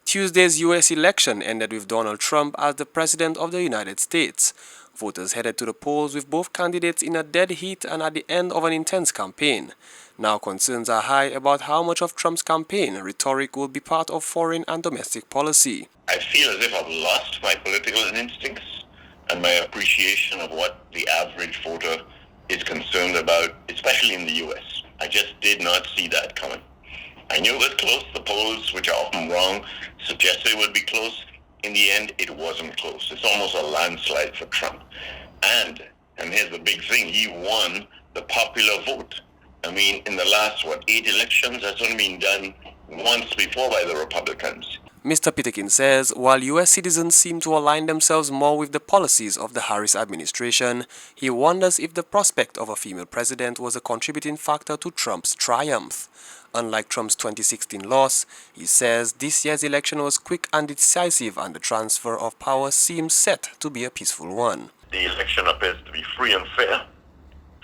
Tuesday's U.S. election ended with Donald Trump as the President of the United States. Voters headed to the polls with both candidates in a dead heat and at the end of an intense campaign. Now concerns are high about how much of Trump's campaign rhetoric will be part of foreign and domestic policy. I feel as if I've lost my political instincts and my appreciation of what the average voter is concerned about, especially in the U.S. I just did not see that coming. I knew it was close. The polls, which are often wrong, suggested it would be close. In the end, it wasn't close. It's almost a landslide for Trump. And here's the big thing, he won the popular vote. I mean, in the last, 8 elections, that's only been done once before by the Republicans. Mr. Pitekin says while U.S. citizens seem to align themselves more with the policies of the Harris administration, he wonders if the prospect of a female president was a contributing factor to Trump's triumph. Unlike Trump's 2016 loss, he says this year's election was quick and decisive and the transfer of power seems set to be a peaceful one. The election appears to be free and fair,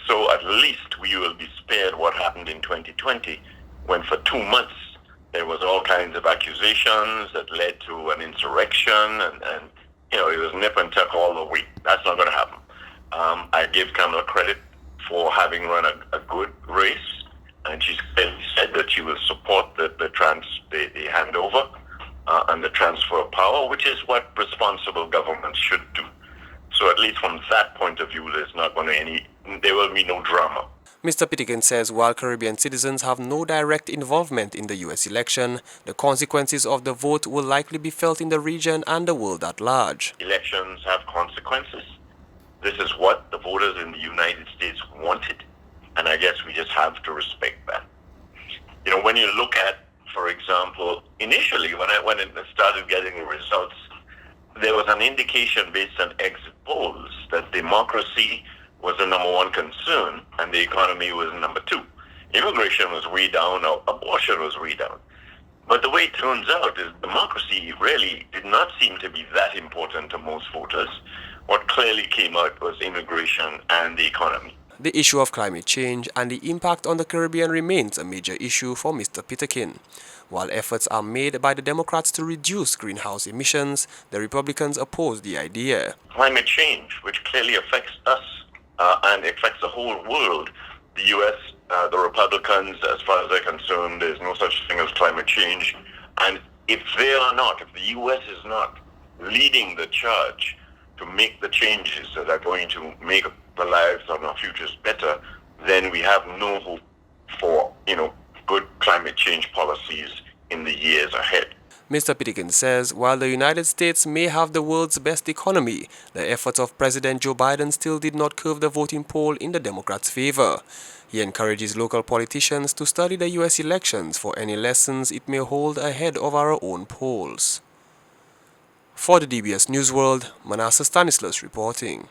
so at least we will be spared what happened in 2020 when for 2 months there was all kinds of accusations that led to an insurrection and it was nip and tuck all the way. That's not going to happen. I give Kamala credit for having run a good race, and she's said that she will support the handover and the transfer of power, which is what responsible governments should do. So at least from that point of view, there will be no drama. Mr. Pitekin says while Caribbean citizens have no direct involvement in the U.S. election, the consequences of the vote will likely be felt in the region and the world at large. Elections have consequences. This is what the voters in the United States wanted, and I guess we just have to respect that. When you look at, for example, initially when it started getting the results, there was an indication based on exit polls that democracy was the number one concern and the economy was number 2. Immigration was way down, or abortion was way down. But the way it turns out is democracy really did not seem to be that important to most voters. What clearly came out was immigration and the economy. The issue of climate change and the impact on the Caribbean remains a major issue for Mr. Pitekin. While efforts are made by the Democrats to reduce greenhouse emissions, the Republicans oppose the idea. Climate change, which clearly affects us and affects the whole world, the U.S., the Republicans, as far as they're concerned, there's no such thing as climate change. And if the U.S. is not leading the charge to make the changes that are going to make the lives of our futures better, then we have no hope for, good climate change policies in the years ahead. Mr. Pitekin says while the United States may have the world's best economy, the efforts of President Joe Biden still did not curve the voting poll in the Democrats' favor. He encourages local politicians to study the U.S. elections for any lessons it may hold ahead of our own polls. For the DBS News World, Manasseh Stanislas reporting.